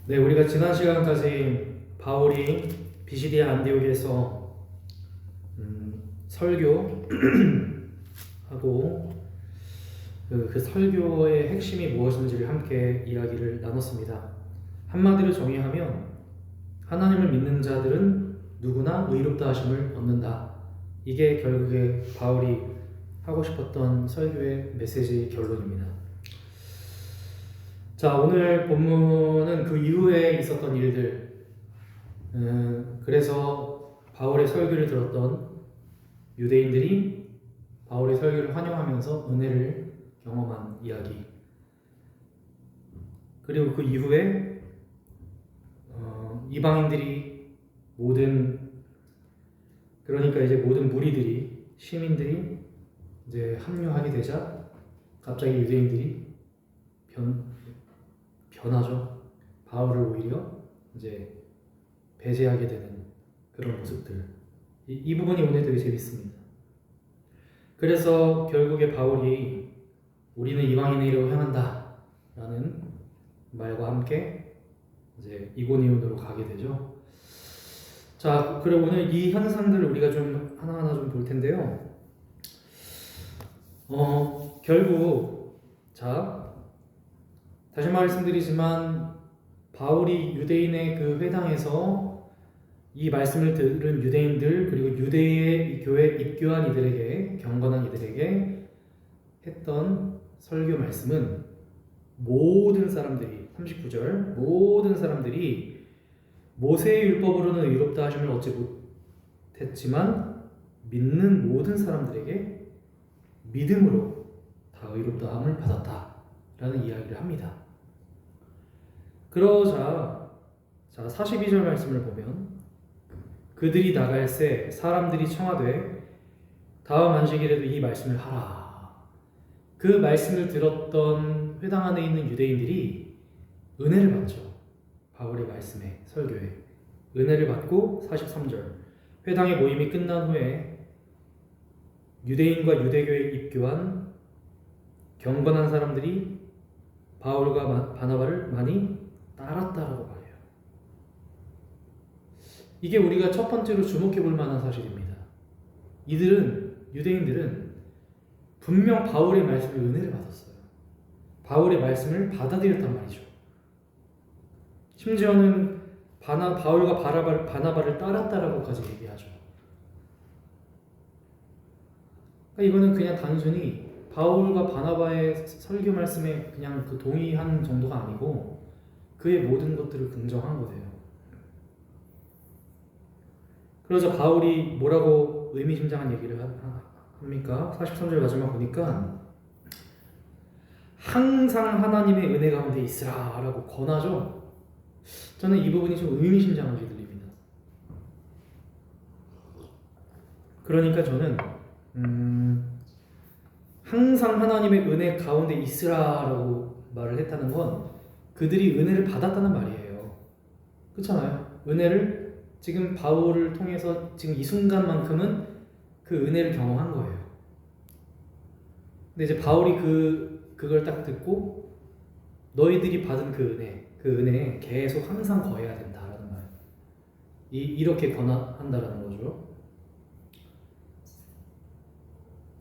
네, 우리가 지난 시간까지 바울이 비시디아 안디옥에서 설교하고 그 설교의 핵심이 무엇인지를 함께 이야기를 나눴습니다. 한마디로 정의하면 하나님을 믿는 자들은 누구나 의롭다 하심을 얻는다. 이게 결국에 바울이 하고 싶었던 설교의 메시지 결론입니다. 자, 오늘 본문은 그 이후에 있었던 일들, 그래서 바울의 설교를 들었던 유대인들이 바울의 설교를 환영하면서 은혜를 경험한 이야기, 그리고 그 이후에 이방인들이 그러니까 이제 모든 무리들이, 시민들이 이제 합류하게 되자 갑자기 유대인들이 변하죠. 바울을 오히려 이제 배제하게 되는 그런 모습들. 이 부분이 오늘 되게 재밌습니다. 그래서 결국에 바울이 우리는 이방인에게로 향한다 라는 말과 함께 이제 이고니온으로 가게 되죠. 자, 그리고 오늘 이 현상들을 우리가 좀 하나하나 좀 볼 텐데요. 결국 다시 말씀드리지만 바울이 유대인의 그 회당에서 이 말씀을 들은 유대인들, 그리고 유대의 교회 입교한 이들에게, 경건한 이들에게 했던 설교 말씀은 모든 사람들이, 39절, 모든 사람들이 모세의 율법으로는 의롭다 하심을 얻지 못했지만 믿는 모든 사람들에게 믿음으로 다 의롭다함을 받았다 라는 이야기를 합니다. 그러자 42절 말씀을 보면 그들이 나갈새 사람들이 청하되 다음 안식일에도 이 말씀을 하라. 그 말씀을 들었던 회당 안에 있는 유대인들이 은혜를 받죠. 바울의 말씀에, 설교에 은혜를 받고 43절 회당의 모임이 끝난 후에 유대인과 유대교에 입교한 경건한 사람들이 바울과 바나바를 많이 따랐다라고 말해요. 이게 우리가 첫 번째로 주목해 볼 만한 사실입니다. 유대인들은 분명 바울의 말씀에 은혜를 받았어요. 바울의 말씀을 받아들였단 말이죠. 심지어는 바울과 바나바를 따랐다라고까지 얘기하죠. 그러니까 이거는 그냥 단순히 바울과 바나바의 설교 말씀에 그냥 그 동의한 정도가 아니고 그의 모든 것들을 긍정한 거예요. 그래서 바울이 뭐라고 의미심장한 얘기를 합니까? 43절 마지막 보니까 항상 하나님의 은혜 가운데 있으라 라고 권하죠. 저는 이 부분이 좀 의미심장하게 들립니다. 그러니까 저는 항상 하나님의 은혜 가운데 있으라 라고 말을 했다는 건 그들이 은혜를 받았다는 말이에요. 그렇잖아요. 은혜를 지금 바울을 통해서 지금 이 순간만큼은 그 은혜를 경험한 거예요. 근데 이제 바울이 그걸 딱 듣고 너희들이 받은 그 은혜에 계속 항상 거해야 된다라는 말. 이렇게 권한다라는 거죠.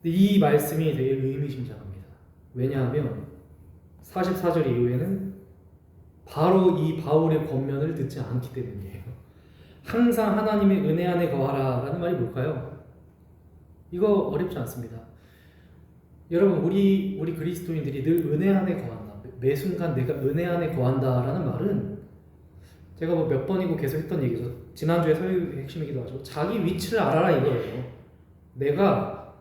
근데 이 말씀이 되게 의미심장합니다. 왜냐하면 44절 이후에는 바로 이 바울의 권면을 듣지 않기 때문이에요. 항상 하나님의 은혜 안에 거하라 라는 말이 뭘까요? 이거 어렵지 않습니다. 여러분, 우리 그리스도인들이 늘 은혜 안에 거한다, 매 순간 내가 은혜 안에 거한다 라는 말은 제가 뭐 몇 번이고 계속 했던 얘기죠. 지난주에 설교의 핵심이기도 하죠. 자기 위치를 알아라 이거예요. 내가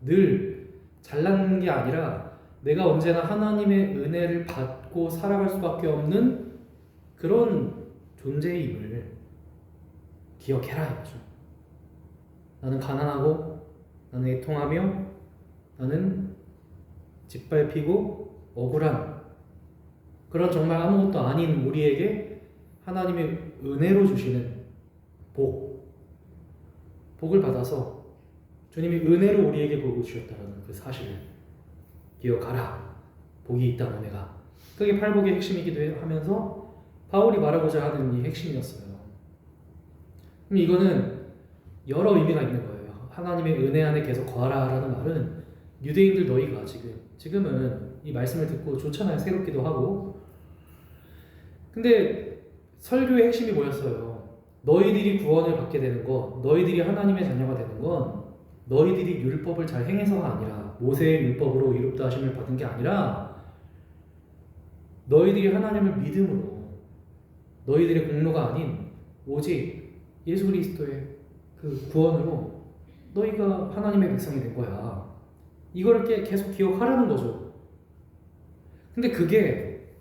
늘 잘난 게 아니라 내가 언제나 하나님의 은혜를 받고 살아갈 수밖에 없는 그런 존재임을 기억해라 이거죠. 나는 가난하고 나는 애통하며 나는 짓밟히고 억울한 그런 정말 아무것도 아닌 우리에게 하나님의 은혜로 주시는 복을 받아서 주님이 은혜로 우리에게 복을 주셨다는 그 사실을 기억하라. 복이 있다 너네가. 그게 팔복의 핵심이기도 하면서 바울이 말하고자 하는 이 핵심이었어요. 그럼 이거는 여러 의미가 있는 거예요. 하나님의 은혜 안에 계속 거하라라는 말은 유대인들 너희가 지금은 이 말씀을 듣고 좋잖아요. 새롭기도 하고. 근데 설교의 핵심이 뭐였어요? 너희들이 구원을 받게 되는 것, 너희들이 하나님의 자녀가 되는 건 너희들이 율법을 잘 행해서가 아니라, 모세의 율법으로 이롭다 하심을 받은 게 아니라 너희들이 하나님을 믿음으로, 너희들의 공로가 아닌 오직 예수 그리스도의 그 구원으로 너희가 하나님의 백성이 된 거야. 이거를 계속 기억하라는 거죠. 근데 그게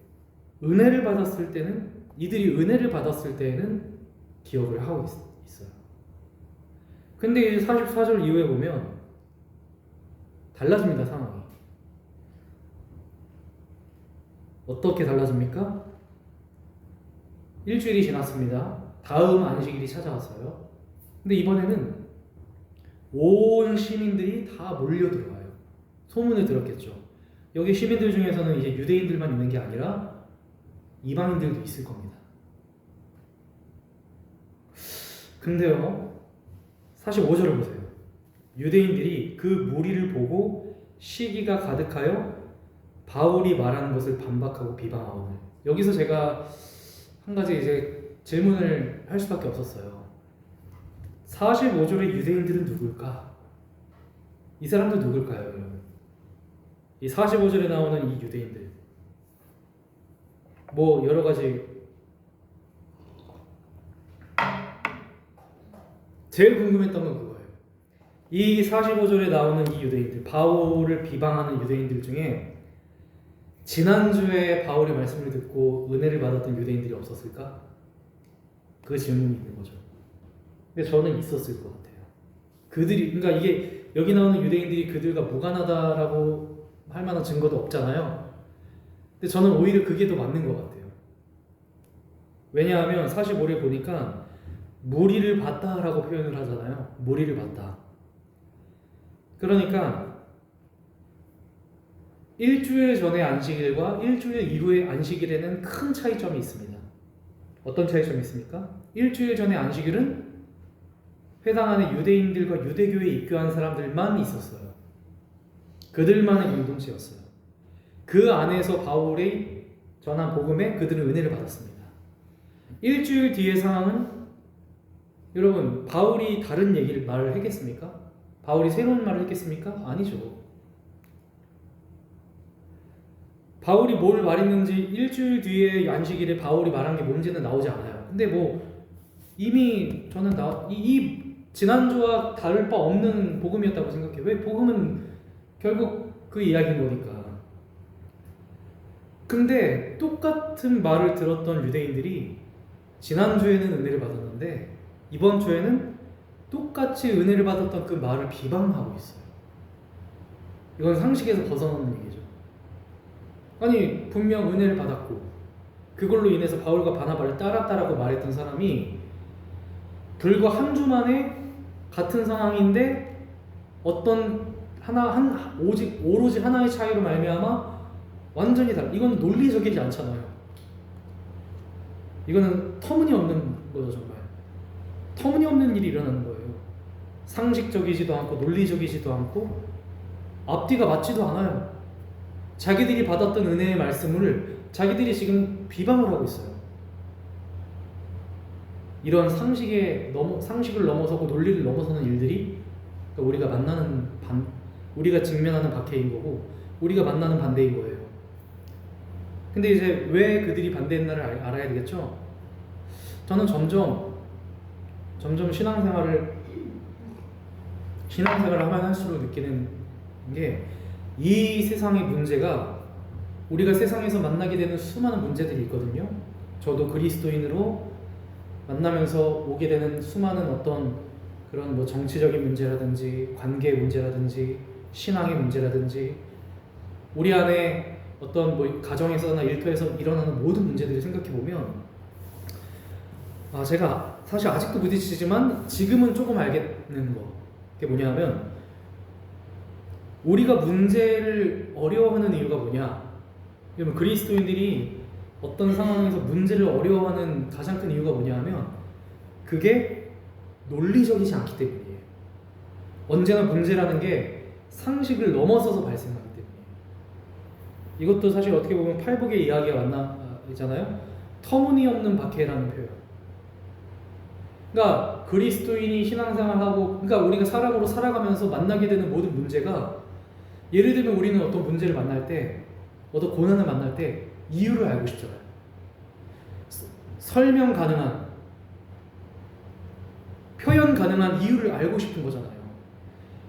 은혜를 받았을 때는, 이들이 은혜를 받았을 때에는 기억을 하고 있어요. 근데 이제 44절 이후에 보면 달라집니다, 상황이. 어떻게 달라집니까? 일주일이 지났습니다. 다음 안식일이 찾아왔어요. 근데 이번에는 온 시민들이 다 몰려들어와요. 소문을 들었겠죠. 여기 시민들 중에서는 이제 유대인들만 있는 게 아니라 이방인들도 있을 겁니다. 근데요, 45절을 보세요. 유대인들이 그 무리를 보고 시기가 가득하여 바울이 말하는 것을 반박하고 비방하오늘. 여기서 제가 한 가지 이제 질문을 할 수밖에 없었어요. 45절의 유대인들은 누굴까? 이 사람들 누굴까요, 여러분? 이 45절에 나오는 이 유대인들, 뭐 여러 가지, 제일 궁금했던 건 그거예요. 이 45절에 나오는 이 유대인들, 바울을 비방하는 유대인들 중에 지난주에 바울의 말씀을 듣고 은혜를 받았던 유대인들이 없었을까? 그 질문이 있는 거죠. 근데 저는 있었을 것 같아요. 그들이, 그러니까 이게 여기 나오는 유대인들이 그들과 무관하다라고 할 만한 증거도 없잖아요. 근데 저는 오히려 그게 더 맞는 것 같아요. 왜냐하면 45를 보니까 무리를 봤다라고 표현을 하잖아요. 무리를 봤다. 그러니까 일주일 전의 안식일과 일주일 이후의 안식일에는 큰 차이점이 있습니다. 어떤 차이점이 있습니까? 일주일 전의 안식일은 회당 안에 유대인들과 유대교에 입교한 사람들만 있었어요. 그들만의 공동체였어요. 그 안에서 바울의 전한 복음에 그들은 은혜를 받았습니다. 일주일 뒤의 상황은, 여러분, 바울이 다른 말을 했겠습니까? 바울이 새로운 말을 했겠습니까? 아니죠. 바울이 뭘 말했는지 일주일 뒤에 안식일에 바울이 말한 게 뭔지는 나오지 않아요. 근데 뭐 이미 저는 이 지난주와 다를 바 없는 복음이었다고 생각해요. 왜? 복음은 결국 그 이야기인 거니까. 근데 똑같은 말을 들었던 유대인들이 지난주에는 은혜를 받았는데 이번 주에는 똑같이 은혜를 받았던 그 말을 비방하고 있어요. 이건 상식에서 벗어나는 얘기죠. 아니, 분명 은혜를 받았고 그걸로 인해서 바울과 바나바를 따랐다라고 말했던 사람이 불과 한 주 만에 같은 상황인데 오로지 하나의 차이로 말미암아 완전히 다른, 이건 논리적이지 않잖아요. 이거는 터무니없는 거죠. 정말 터무니없는 일이 일어나는 거예요. 상식적이지도 않고 논리적이지도 않고 앞뒤가 맞지도 않아요. 자기들이 받았던 은혜의 말씀을 자기들이 지금 비방을 하고 있어요. 이런 상식을 넘어서고 논리를 넘어서는 일들이 우리가 우리가 직면하는 박해인 거고 우리가 만나는 반대인 거예요. 근데 이제 왜 그들이 반대했나를 알아야 되겠죠? 저는 점점 신앙생활을 하면 할수록 느끼는 게, 이 세상의 문제가 우리가 세상에서 만나게 되는 수많은 문제들이 있거든요. 저도 그리스도인으로 만나면서 오게 되는 수많은 어떤 그런 뭐 정치적인 문제라든지 관계의 문제라든지 신앙의 문제라든지 우리 안에 어떤 뭐 가정에서나 일터에서 일어나는 모든 문제들을 생각해 보면 제가 사실 아직도 부딪히지만 지금은 조금 알겠는 거, 그게 뭐냐면 우리가 문제를 어려워하는 이유가 뭐냐? 그러면 그리스도인들이 어떤 상황에서 문제를 어려워하는 가장 큰 이유가 뭐냐 하면 그게 논리적이지 않기 때문이에요. 언제나 문제라는 게 상식을 넘어서서 발생하기 때문이에요. 이것도 사실 어떻게 보면 팔복의 이야기가 있잖아요. 터무니없는 박해라는 표현. 그러니까 그리스도인이 신앙생활하고, 그러니까 우리가 사람으로 살아가면서 만나게 되는 모든 문제가, 예를 들면 우리는 어떤 문제를 만날 때, 어떤 고난을 만날 때 이유를 알고 싶잖아요. 설명 가능한, 표현 가능한 이유를 알고 싶은 거잖아요.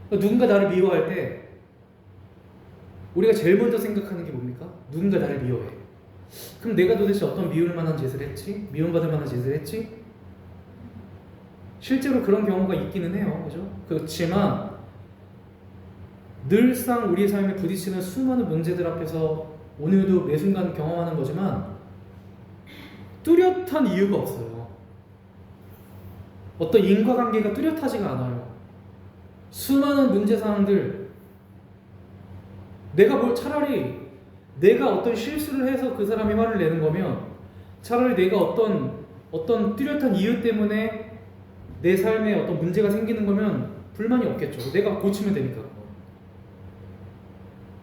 그러니까 누군가 나를 미워할 때 우리가 제일 먼저 생각하는 게 뭡니까? 누군가 나를 미워해. 그럼 내가 도대체 어떤 미울 만한 짓을 했지? 미움받을 만한 짓을 했지? 실제로 그런 경우가 있기는 해요. 그죠? 그렇지만 늘상 우리의 삶에 부딪히는 수많은 문제들 앞에서 오늘도 매 순간 경험하는 거지만 뚜렷한 이유가 없어요. 어떤 인과관계가 뚜렷하지가 않아요. 수많은 문제 상황들, 차라리 내가 어떤 실수를 해서 그 사람이 화를 내는 거면, 차라리 내가 어떤 뚜렷한 이유 때문에 내 삶에 어떤 문제가 생기는 거면 불만이 없겠죠. 내가 고치면 되니까.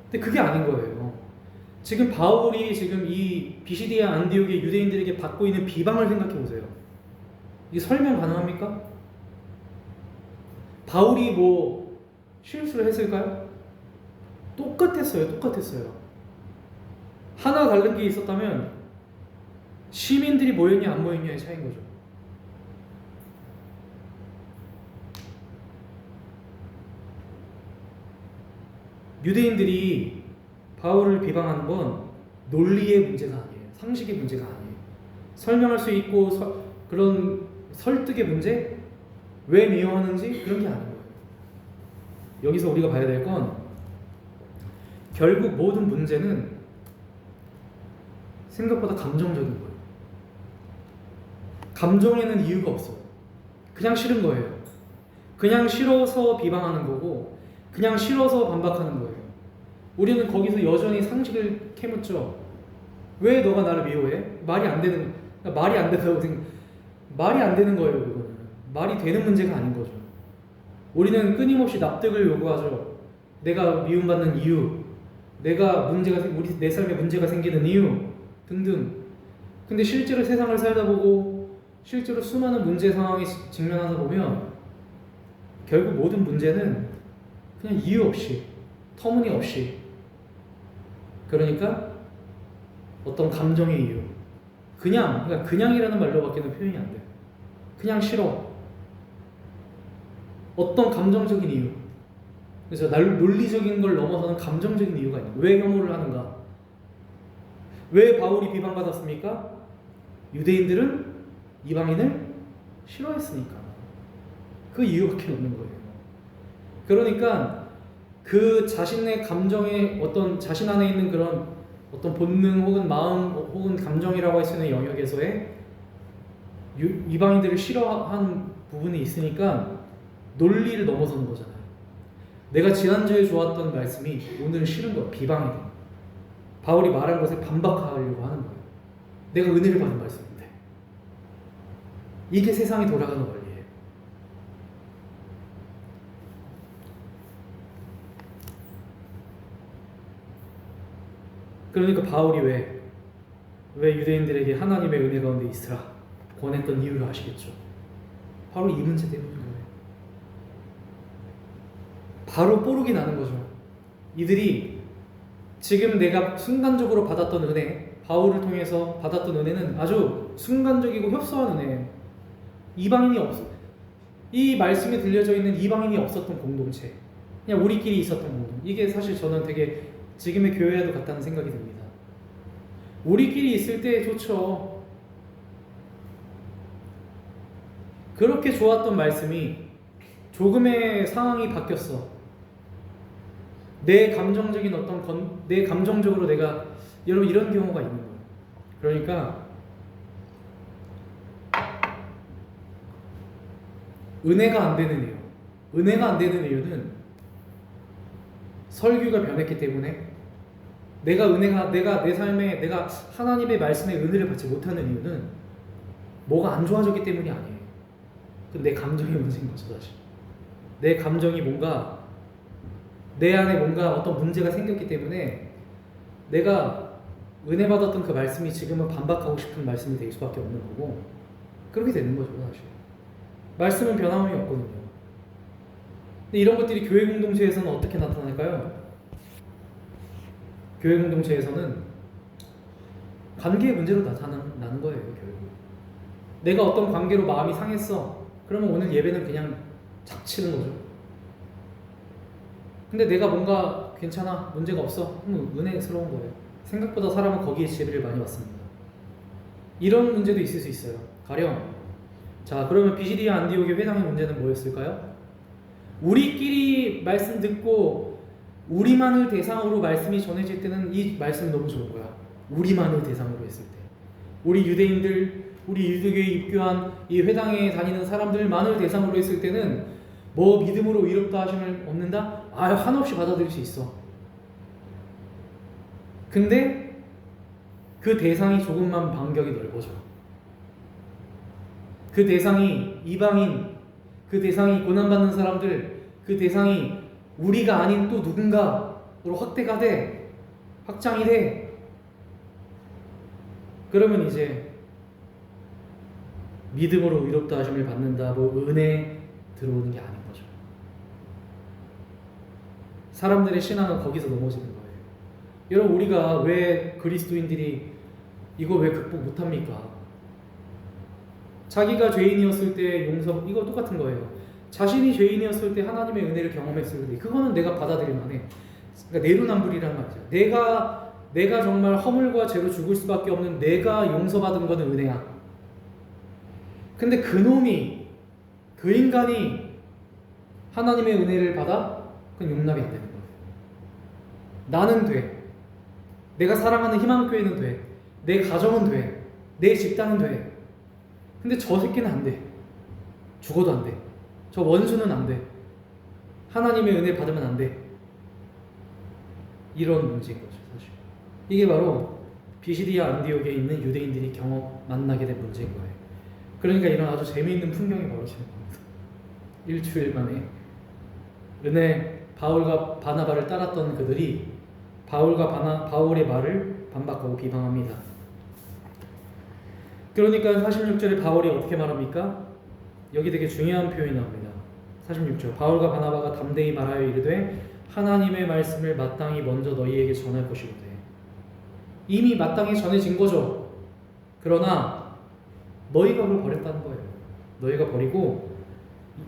근데 그게 아닌 거예요. 지금 바울이 지금 이 비시디아 안디옥의 유대인들에게 받고 있는 비방을 생각해 보세요. 이게 설명 가능합니까? 바울이 뭐 실수를 했을까요? 똑같았어요. 하나 다른 게 있었다면 시민들이 모였냐 안 모였냐의 차이인 거죠. 유대인들이 바울을 비방하는 건 논리의 문제가 아니에요. 상식의 문제가 아니에요. 설명할 수 있고 그런 설득의 문제, 왜 미워하는지 그런 게 아닌 거예요. 여기서 우리가 봐야 될 건 결국 모든 문제는 생각보다 감정적인 거예요. 감정에는 이유가 없어요. 그냥 싫은 거예요. 그냥 싫어서 비방하는 거고, 그냥 싫어서 반박하는 거예요. 우리는 거기서 여전히 상식을 캐묻죠. 왜 너가 나를 미워해? 말이 안 되는 거예요. 그거는 말이 되는 문제가 아닌 거죠. 우리는 끊임없이 납득을 요구하죠. 내가 미움받는 이유, 내 삶에 문제가 생기는 이유 등등. 근데 실제로 세상을 살다 보고 실제로 수많은 문제 상황에 직면하다 보면 결국 모든 문제는 그냥 이유 없이, 터무니없이, 그러니까 어떤 감정의 이유, 그러니까 그냥이라는 말로밖에는 표현이 안 돼요. 그냥 싫어. 어떤 감정적인 이유. 그래서 논리적인 걸 넘어서는 감정적인 이유가 있는 거예요. 왜 혐오를 하는가? 왜 바울이 비방받았습니까? 유대인들은 이방인을 싫어했으니까. 그 이유밖에 없는 거예요. 그러니까 그 자신의 감정의 자신 안에 있는 그런 어떤 본능 혹은 마음 혹은 감정이라고 할 수 있는 영역에서의 이방인들을 싫어하는 부분이 있으니까 논리를 넘어서는 거잖아요. 내가 지난주에 좋았던 말씀이 오늘은 싫은 거예요. 비방이 돼. 바울이 말한 것에 반박하려고 하는 거예요. 내가 은혜를 받은 말씀인데. 이게 세상이 돌아가는 원리예요. 그러니까 바울이 왜 유대인들에게 하나님의 은혜 가운데 있으라 권했던 이유를 아시겠죠? 바로 이 문제 때문인 거예요. 바로 뽀록이 나는 거죠. 이들이 지금 내가 순간적으로 받았던 은혜, 바울을 통해서 받았던 은혜는 아주 순간적이고 협소한 은혜예요. 이 말씀에 들려져 있는 이방인이 없었던 공동체, 그냥 우리끼리 있었던 공동. 이게 사실 저는 되게 지금의 교회와도 같다는 생각이 듭니다. 우리끼리 있을 때 좋죠. 그렇게 좋았던 말씀이 조금의 상황이 바뀌었어. 내 감정적으로 내가, 여러분 이런 경우가 있는 거예요. 그러니까 은혜가 안 되는 이유는 설교가 변했기 때문에, 내가 내 삶에 내가 하나님의 말씀의 은혜를 받지 못하는 이유는 뭐가 안 좋아졌기 때문이 아니에요. 그건 내 감정의 문제인 거죠, 사실. 내 감정이 뭔가 내 안에 뭔가 어떤 문제가 생겼기 때문에 내가 은혜 받았던 그 말씀이 지금은 반박하고 싶은 말씀이 될 수밖에 없는 거고 그렇게 되는 거죠, 사실. 말씀은 변함이 없거든요. 근데 이런 것들이 교회 공동체에서는 어떻게 나타날까요? 교회 공동체에서는 관계의 문제로 나타나는 거예요, 결국. 내가 어떤 관계로 마음이 상했어. 그러면 오늘 예배는 그냥 잡치는 거죠. 근데 내가 뭔가 괜찮아, 문제가 없어. 그럼 은혜스러운 거예요. 생각보다 사람은 거기에 지혜를 많이 받습니다. 이런 문제도 있을 수 있어요. 가령 자, 그러면 비시디아 안디옥의 회당의 문제는 뭐였을까요? 우리끼리 말씀 듣고 우리만을 대상으로 말씀이 전해질 때는 이 말씀이 너무 좋은 거야. 우리만을 대상으로 했을 때. 우리 유대인들, 우리 유대교에 입교한 이 회당에 다니는 사람들만을 대상으로 했을 때는 뭐 믿음으로 의롭다 하심을 얻는다? 한없이 받아들일 수 있어. 근데 그 대상이 조금만 반격이 넓어져. 그 대상이 이방인, 그 대상이 고난받는 사람들, 그 대상이 우리가 아닌 또 누군가로 확대가 돼, 확장이 돼. 그러면 이제 믿음으로 의롭다 하심을 받는다, 뭐 은혜 들어오는 게 아닌 거죠. 사람들의 신앙은 거기서 넘어지는 거예요. 여러분, 우리가 왜 그리스도인들이 이거 왜 극복 못합니까? 자기가 죄인이었을 때 용서, 이거 똑같은 거예요. 자신이 죄인이었을 때 하나님의 은혜를 경험했을 때 그거는 내가 받아들일 만해. 그러니까 내로남불이라는 말이죠. 내가 정말 허물과 죄로 죽을 수밖에 없는 내가 용서받은 거는 은혜야. 근데 그놈이, 그 인간이 하나님의 은혜를 받아? 그건 용납이 안 되는 거예요. 나는 돼. 내가 사랑하는 희망교회는 돼. 내 가정은 돼. 내 집단은 돼. 근데 저 새끼는 안 돼. 죽어도 안 돼. 저 원수는 안 돼. 하나님의 은혜 받으면 안 돼. 이런 문제인 거죠, 사실. 이게 바로 비시디아 안디옥에 있는 유대인들이 만나게 된 문제인 거예요. 그러니까 이런 아주 재미있는 풍경이 벌어지는 겁니다. 일주일 만에 바울과 바나바를 따랐던 그들이 바울의 말을 반박하고 비방합니다. 그러니까 46절에 바울이 어떻게 말합니까? 여기 되게 중요한 표현이 나옵니다. 46절, 바울과 바나바가 담대히 말하여 이르되 하나님의 말씀을 마땅히 먼저 너희에게 전할 것이로되. 이미 마땅히 전해진 거죠. 그러나 너희가 그걸 버렸다는 거예요. 너희가 버리고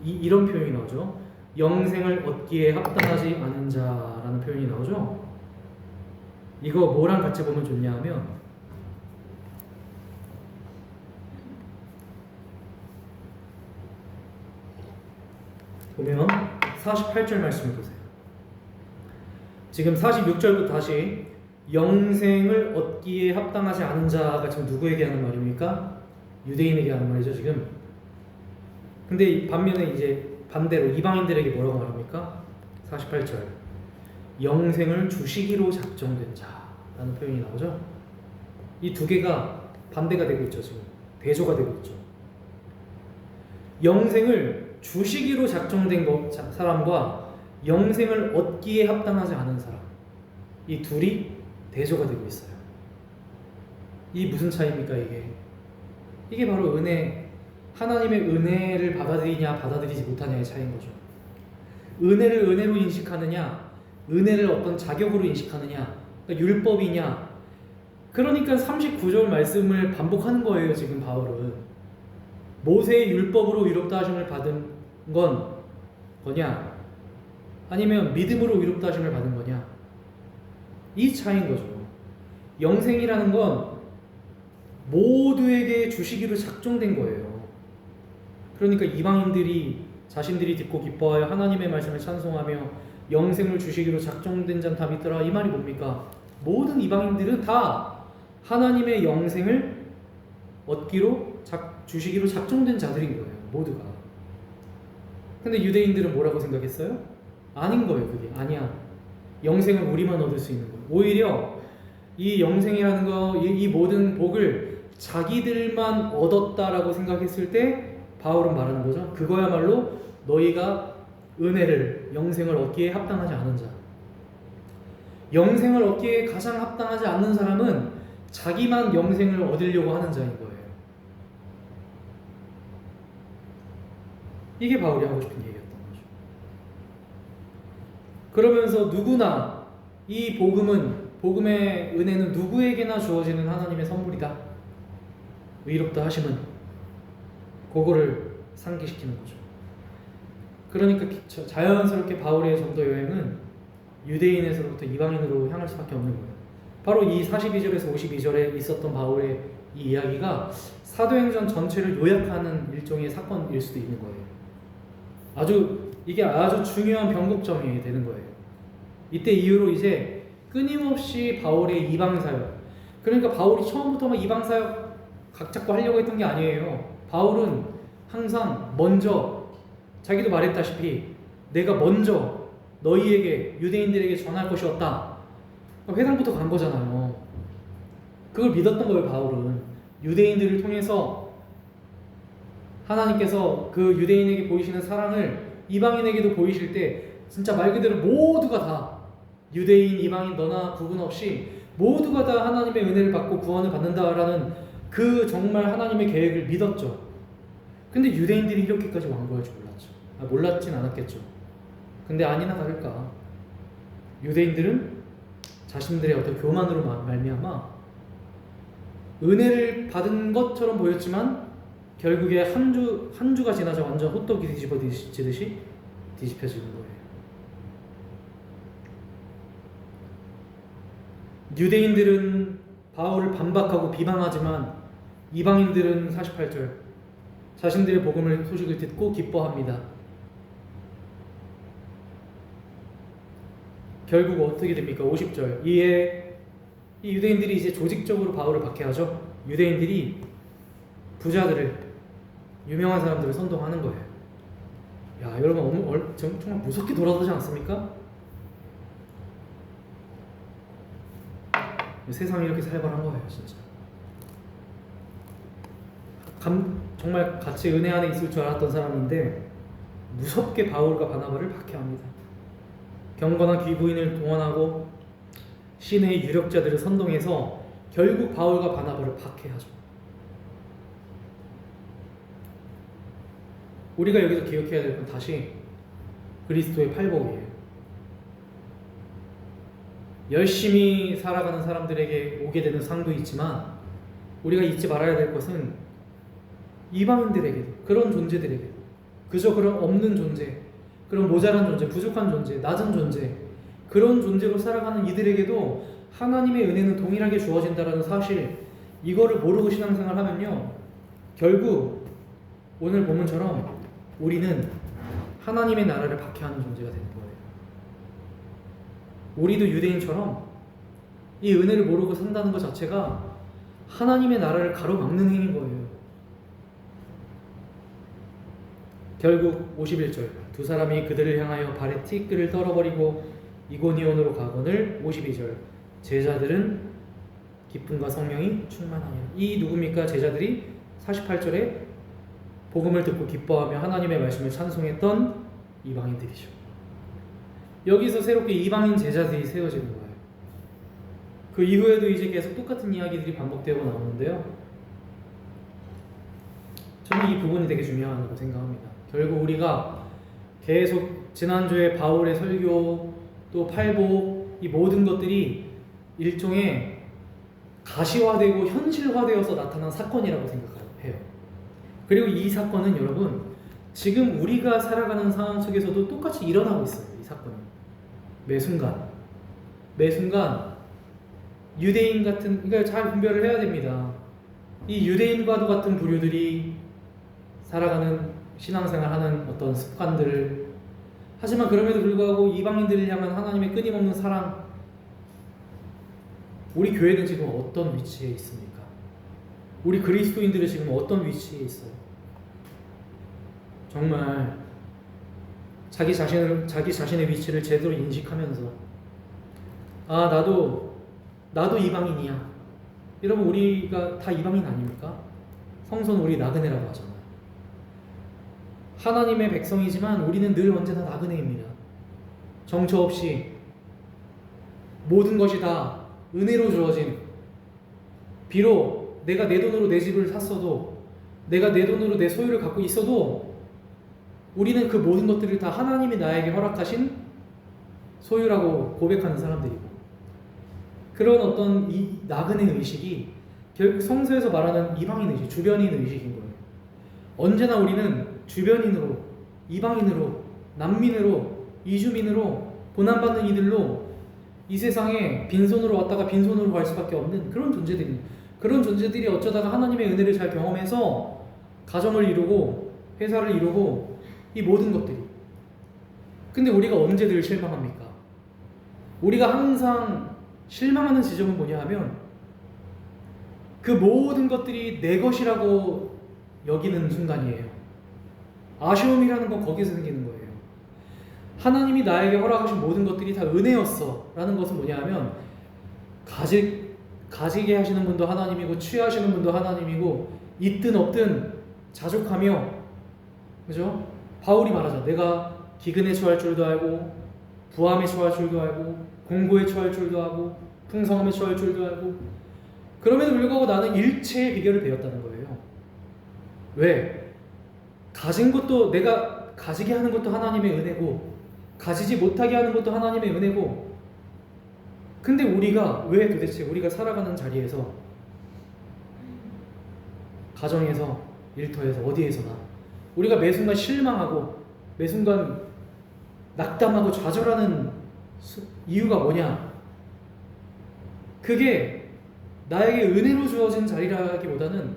이런 표현이 나오죠. 영생을 얻기에 합당하지 않은 자라는 표현이 나오죠. 이거 뭐랑 같이 보면 좋냐 하면 보면 48절 말씀을 보세요. 지금 46절부터 다시 영생을 얻기에 합당하지 않은 자가 지금 누구에게 하는 말입니까? 유대인에게 하는 말이죠, 지금. 근데 반면에 이제 반대로 이방인들에게 뭐라고 말합니까? 48절. 영생을 주시기로 작정된 자라는 표현이 나오죠. 이 두 개가 반대가 되고 있죠, 지금. 대조가 되고 있죠. 영생을 주시기로 작정된 사람과 영생을 얻기에 합당하지 않은 사람, 이 둘이 대조가 되고 있어요. 이 무슨 차이입니까? 이게 바로 하나님의 은혜를 받아들이냐 받아들이지 못하냐의 차이인 거죠. 은혜를 은혜로 인식하느냐, 은혜를 어떤 자격으로 인식하느냐, 그러니까 율법이냐. 그러니까 39절 말씀을 반복하는 거예요, 지금 바울은. 모세의 율법으로 의롭다 하심을 받은 거냐, 아니면 믿음으로 의롭다 하심을 받은 거냐, 이 차이인 거죠. 영생이라는 건 모두에게 주시기로 작정된 거예요. 그러니까 이방인들이 자신들이 듣고 기뻐하여 하나님의 말씀을 찬송하며 영생을 주시기로 작정된 자는 다 믿더라, 이 말이 뭡니까? 모든 이방인들은 다 하나님의 영생을 주시기로 작정된 자들인 거예요, 모두가. 근데 유대인들은 뭐라고 생각했어요? 아닌 거예요. 그게 아니야. 영생은 우리만 얻을 수 있는 거예요. 오히려 이 영생이라는 거, 이 모든 복을 자기들만 얻었다라고 생각했을 때 바울은 말하는 거죠. 그거야말로 너희가 은혜를, 영생을 얻기에 합당하지 않은 자. 영생을 얻기에 가장 합당하지 않는 사람은 자기만 영생을 얻으려고 하는 자인 거예요. 이게 바울이 하고 싶은 얘기였던 거죠. 그러면서 누구나 이 복음의 은혜는 누구에게나 주어지는 하나님의 선물이다. 의롭다 하심은 그거를 상기시키는 거죠. 그러니까 자연스럽게 바울의 전도 여행은 유대인에서부터 이방인으로 향할 수밖에 없는 거예요. 바로 이 42절에서 52절에 있었던 바울의 이 이야기가 사도행전 전체를 요약하는 일종의 사건일 수도 있는 거예요. 이게 아주 중요한 변곡점이 되는 거예요. 이때 이후로 이제 끊임없이 바울의 이방 사역, 그러니까 바울이 처음부터 막 이방 사역 각 잡고 하려고 했던 게 아니에요. 바울은 항상 먼저, 자기도 말했다시피 내가 먼저 너희에게, 유대인들에게 전할 것이었다. 회당부터 간 거잖아요. 그걸 믿었던 거예요. 바울은 유대인들을 통해서 하나님께서 그 유대인에게 보이시는 사랑을 이방인에게도 보이실 때 진짜 말 그대로 모두가 다, 유대인, 이방인 너나 구분 없이 모두가 다 하나님의 은혜를 받고 구원을 받는다라는 그 정말 하나님의 계획을 믿었죠. 근데 유대인들이 이렇게까지 완고할 줄 몰랐죠. 몰랐진 않았겠죠. 근데 아니나 다를까 유대인들은 자신들의 어떤 교만으로 말미암아 은혜를 받은 것처럼 보였지만 결국에 한 주가 지나자 완전 호떡이 뒤집어지듯이 뒤집혀지는 거예요. 유대인들은 바울을 반박하고 비방하지만 이방인들은 48절 자신들의 복음을 소식을 듣고 기뻐합니다. 결국 어떻게 됩니까? 50절 이에 이 유대인들이 이제 조직적으로 바울을 박해하죠. 유대인들이 부자들을, 유명한 사람들을 선동하는 거예요. 야, 여러분 정말 무섭게 돌아가지 않습니까? 세상이 이렇게 살벌한 거예요, 진짜. 정말 같이 은혜 안에 있을 줄 알았던 사람인데 무섭게 바울과 바나바를 박해합니다. 경건한 귀부인을 동원하고 시내의 유력자들을 선동해서 결국 바울과 바나바를 박해하죠. 우리가 여기서 기억해야 될 건 다시 그리스도의 팔복이에요. 열심히 살아가는 사람들에게 오게 되는 상도 있지만 우리가 잊지 말아야 될 것은 이방인들에게도, 그런 존재들에게, 그저 그런 없는 존재, 그런 모자란 존재, 부족한 존재, 낮은 존재, 그런 존재로 살아가는 이들에게도 하나님의 은혜는 동일하게 주어진다는 사실, 이거를 모르고 신앙생활 하면요 결국 오늘 본문처럼 우리는 하나님의 나라를 박해하는 존재가 되는 거예요. 우리도 유대인처럼 이 은혜를 모르고 산다는 것 자체가 하나님의 나라를 가로막는 행위인 거예요. 결국 51절 두 사람이 그들을 향하여 발에 티끌을 떨어버리고 이고니온으로 가거늘 52절 제자들은 기쁨과 성령이 충만하니라. 이 누굽니까? 제자들이 48절에 복음을 듣고 기뻐하며 하나님의 말씀을 찬송했던 이방인들이죠. 여기서 새롭게 이방인 제자들이 세워지는 거예요. 그 이후에도 이제 계속 똑같은 이야기들이 반복되고 나오는데요. 저는 이 부분이 되게 중요하다고 생각합니다. 결국 우리가 계속 지난주에 바울의 설교, 또 팔복, 이 모든 것들이 일종의 가시화되고 현실화되어서 나타난 사건이라고 생각해요. 그리고 이 사건은 여러분 지금 우리가 살아가는 상황 속에서도 똑같이 일어나고 있어요. 이 사건은 매 순간 유대인 같은, 그러니까 잘 분별을 해야 됩니다. 이 유대인과도 같은 부류들이 살아가는 신앙생활하는 어떤 습관들을, 하지만 그럼에도 불구하고 이방인들을 향한 하나님의 끊임없는 사랑, 우리 교회는 지금 어떤 위치에 있습니까? 우리 그리스도인들은 지금 어떤 위치에 있어요? 정말 자기 자신의 위치를 제대로 인식하면서 나도 나도 이방인이야. 여러분 우리가 다 이방인 아닙니까? 성서는 우리 나그네라고 하잖아요. 하나님의 백성이지만 우리는 늘 언제나 나그네입니다. 정처 없이 모든 것이 다 은혜로 주어진, 비록 내가 내 돈으로 내 집을 샀어도, 내가 내 돈으로 내 소유를 갖고 있어도 우리는 그 모든 것들을 다 하나님이 나에게 허락하신 소유라고 고백하는 사람들이고, 그런 어떤 이 나그네 의식이 결국 성서에서 말하는 이방인 의식, 주변인 의식인 거예요. 언제나 우리는 주변인으로, 이방인으로, 난민으로, 이주민으로, 고난받는 이들로 이 세상에 빈손으로 왔다가 빈손으로 갈 수밖에 없는 그런 존재들입니다. 그런 존재들이 어쩌다가 하나님의 은혜를 잘 경험해서 가정을 이루고 회사를 이루고 이 모든 것들이. 근데 우리가 언제 늘 실망합니까? 우리가 항상 실망하는 지점은 뭐냐 하면 그 모든 것들이 내 것이라고 여기는 순간이에요. 아쉬움이라는 건 거기서 생기는 거예요. 하나님이 나에게 허락하신 모든 것들이 다 은혜였어 라는 것은 뭐냐 하면 가지게 하시는 분도 하나님이고 취하시는 분도 하나님이고 있든 없든 자족하며, 그죠? 바울이 말하죠. 내가 기근에 처할 줄도 알고 부함에 처할 줄도 알고 공고에 처할 줄도 알고 풍성함에 처할 줄도 알고, 그럼에도 불구하고 나는 일체의 비결을 배웠다는 거예요. 왜? 가진 것도, 내가 가지게 하는 것도 하나님의 은혜고 가지지 못하게 하는 것도 하나님의 은혜고, 근데 우리가 왜 도대체 우리가 살아가는 자리에서, 가정에서, 일터에서, 어디에서나 우리가 매 순간 실망하고 매 순간 낙담하고 좌절하는 이유가 뭐냐? 그게 나에게 은혜로 주어진 자리라기보다는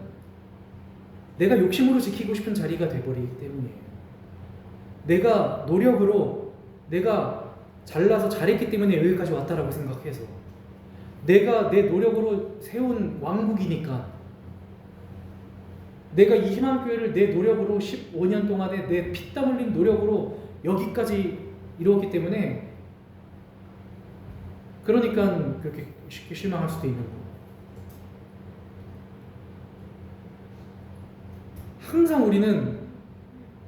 내가 욕심으로 지키고 싶은 자리가 돼버리기 때문이에요. 내가 노력으로, 내가 잘나서 잘했기 때문에 여기까지 왔다라고 생각해서, 내가 내 노력으로 세운 왕국이니까, 내가 이 희망교회를 내 노력으로 15년 동안에 내 피땀 흘린 노력으로 여기까지 이루었기 때문에, 그러니까 그렇게 쉽게 실망할 수도 있는 거고. 항상 우리는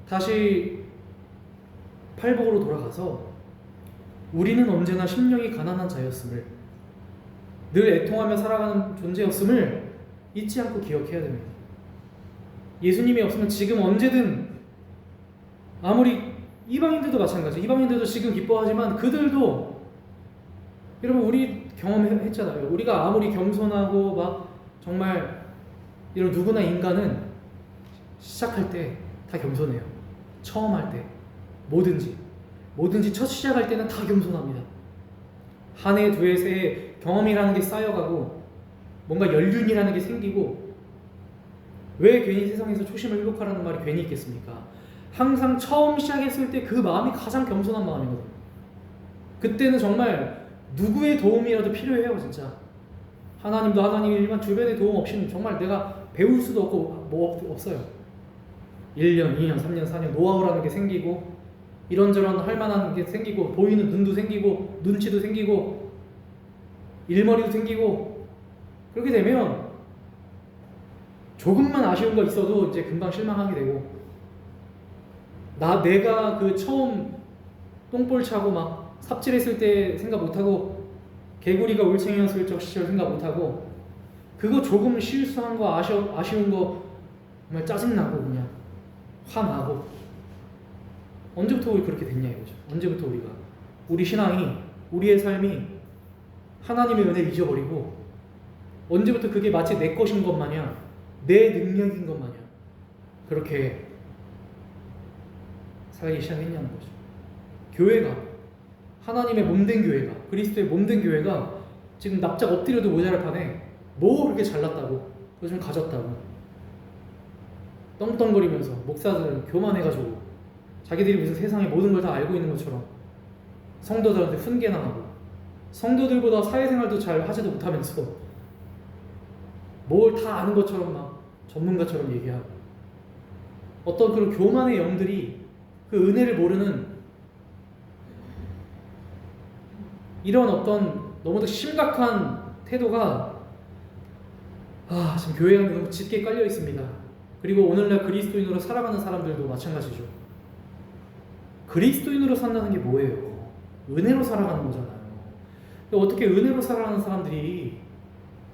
다시 팔복으로 돌아가서 우리는 언제나 심령이 가난한 자였음을, 늘 애통하며 살아가는 존재였음을 잊지 않고 기억해야 됩니다. 예수님이 없으면 지금 언제든, 아무리 이방인들도 마찬가지, 이방인들도 지금 기뻐하지만 그들도, 여러분 우리 경험했잖아요. 우리가 아무리 겸손하고 막 정말 이런 누구나 인간은 시작할 때 다 겸손해요. 처음 할 때 뭐든지 첫 시작할 때는 다 겸손합니다. 한 해, 두 해, 세 해 경험이라는 게 쌓여가고 뭔가 연륜이라는 게 생기고, 왜 괜히 세상에서 초심을 회복하라는 말이 괜히 있겠습니까? 항상 처음 시작했을 때 그 마음이 가장 겸손한 마음이거든요. 그때는 정말 누구의 도움이라도 필요해요. 진짜 하나님도 하나님이지만 주변의 도움 없이는 정말 내가 배울 수도 없고 뭐 없어요. 1년, 2년, 3년, 4년 노하우라는 게 생기고, 이런저런 할 만한 게 생기고, 보이는 눈도 생기고, 눈치도 생기고, 일머리도 생기고, 그렇게 되면 조금만 아쉬운 거 있어도 이제 금방 실망하게 되고, 내가 그 처음 똥볼 차고 막 삽질했을 때 생각 못하고, 개구리가 올챙이였을 적 시절 생각 못하고, 그거 조금 실수한 거, 아쉬운 거 정말 짜증나고 그냥 화나고, 언제부터 우리 그렇게 됐냐 이거죠. 언제부터 우리 신앙이, 우리의 삶이 하나님의 은혜를 잊어버리고, 언제부터 그게 마치 내 것인 것 마냥, 내 능력인 것 마냥 그렇게 살기 시작했냐는 거죠. 교회가, 하나님의 몸된 교회가, 그리스도의 몸된 교회가 지금 납작 엎드려도 모자랄 판에 뭐 그렇게 잘났다고, 그거 좀 가졌다고 떵떵거리면서, 목사들은 교만해가지고 자기들이 무슨 세상의 모든 걸 다 알고 있는 것처럼 성도들한테 훈계나 하고, 성도들보다 사회생활도 잘 하지도 못하면서 뭘 다 아는 것처럼 막 전문가처럼 얘기하고, 어떤 그런 교만의 영들이 그 은혜를 모르는 이런 어떤 너무도 심각한 태도가 지금 교회 안에 너무 짙게 깔려 있습니다. 그리고 오늘날 그리스도인으로 살아가는 사람들도 마찬가지죠. 그리스도인으로 산다는 게 뭐예요? 은혜로 살아가는 거잖아요. 어떻게 은혜로 살아가는 사람들이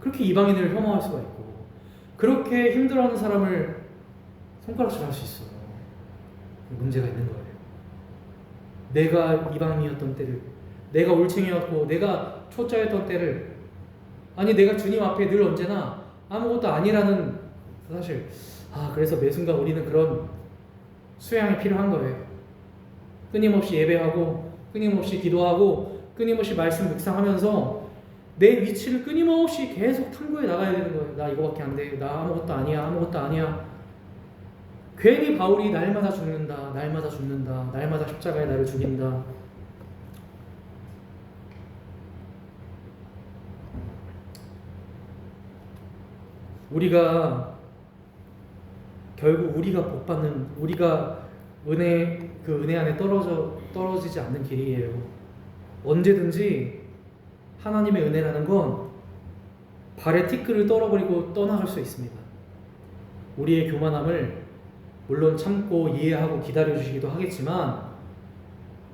그렇게 이방인을 혐오할 수가 있고 그렇게 힘들어하는 사람을 손가락질 할 수 있어요? 문제가 있는 거예요. 내가 이방인이었던 때를, 내가 올챙이였고 내가 초짜였던 때를, 아니 내가 주님 앞에 늘 언제나 아무것도 아니라는 사실, 그래서 매 순간 우리는 그런 수양이 필요한 거예요. 끊임없이 예배하고 끊임없이 기도하고 끊임없이 말씀 묵상하면서 내 위치를 끊임없이 계속 탐구해 나가야 되는 거예요. 나 이거밖에 안 돼. 나 아무것도 아니야. 아무것도 아니야. 괜히 바울이 날마다 죽는다. 날마다 죽는다. 날마다 십자가에 나를 죽인다. 우리가 결국 우리가 복받는, 우리가 그 은혜 안에 떨어지지 않는 길이에요. 언제든지 하나님의 은혜라는 건 발에 티끌을 떨어버리고 떠나갈 수 있습니다. 우리의 교만함을 물론 참고 이해하고 기다려주시기도 하겠지만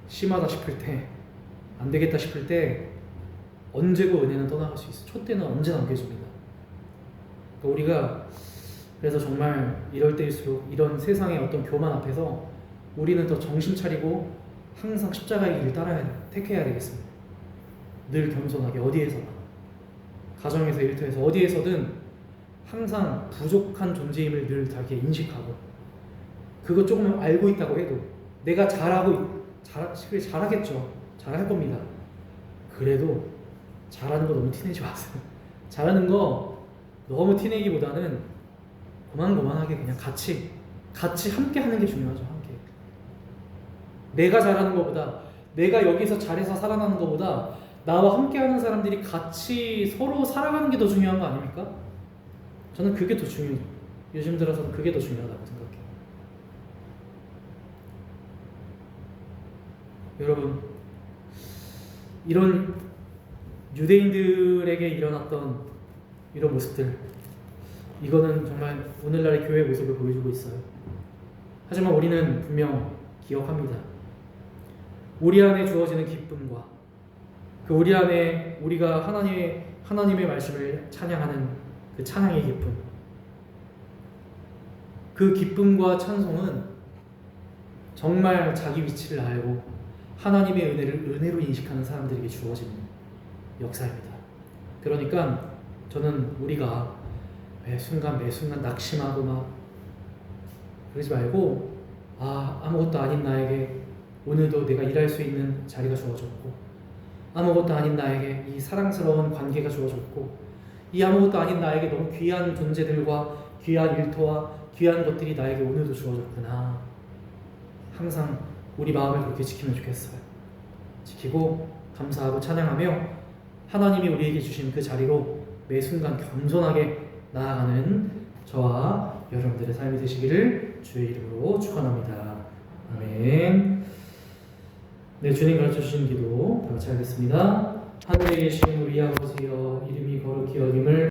심하다 싶을 때, 안 되겠다 싶을 때 언제고 은혜는 떠나갈 수 있어요. 촛대는 언제나 남겨줍니다. 우리가 그래서 정말 이럴 때일수록 이런 세상의 어떤 교만 앞에서 우리는 더 정신 차리고 항상 십자가의 길을 택해야 되겠습니다. 늘 겸손하게, 어디에서나, 가정에서, 일터에서, 어디에서든 항상 부족한 존재임을 늘 자기가 인식하고, 그거 조금 알고 있다고 해도 내가 잘하겠죠. 잘할 겁니다. 그래도 잘하는 거 너무 티내지 마세요. 잘하는 거 너무 티내기보다는 고만고만하게 그냥 같이 함께 하는 게 중요하죠. 함께. 내가 잘하는 것보다, 내가 여기서 잘해서 살아나는 것보다 나와 함께 하는 사람들이 같이 서로 살아가는 게 더 중요한 거 아닙니까? 저는 그게 더 중요해요. 요즘 들어서는 그게 더 중요하다고 생각해요. 여러분, 이런 유대인들에게 일어났던 이런 모습들, 이거는 정말 오늘날의 교회 모습을 보여주고 있어요. 하지만 우리는 분명 기억합니다. 우리 안에 주어지는 기쁨과 그 우리 안에 우리가 하나님의 말씀을 찬양하는 그 찬양의 기쁨, 그 기쁨과 찬송은 정말 자기 위치를 알고 하나님의 은혜를 은혜로 인식하는 사람들에게 주어지는 역사입니다. 그러니까 저는 우리가 매 순간 낙심하고 막 그러지 말고, 아무것도 아닌 나에게 오늘도 내가 일할 수 있는 자리가 주어졌고, 아무것도 아닌 나에게 이 사랑스러운 관계가 주어졌고, 이 아무것도 아닌 나에게 너무 귀한 존재들과 귀한 일터와 귀한 것들이 나에게 오늘도 주어졌구나. 항상 우리 마음을 그렇게 지키면 좋겠어요. 지키고 감사하고 찬양하며 하나님이 우리에게 주신 그 자리로 매 순간 겸손하게 나아가는 저와 여러분들의 삶이 되시기를 주의 이름으로 축원합니다. 아멘. 네, 주님 가르쳐 주신 기도 다 같이 하겠습니다. 하늘에 계신 우리 아버지여, 이름이 거룩히 여김을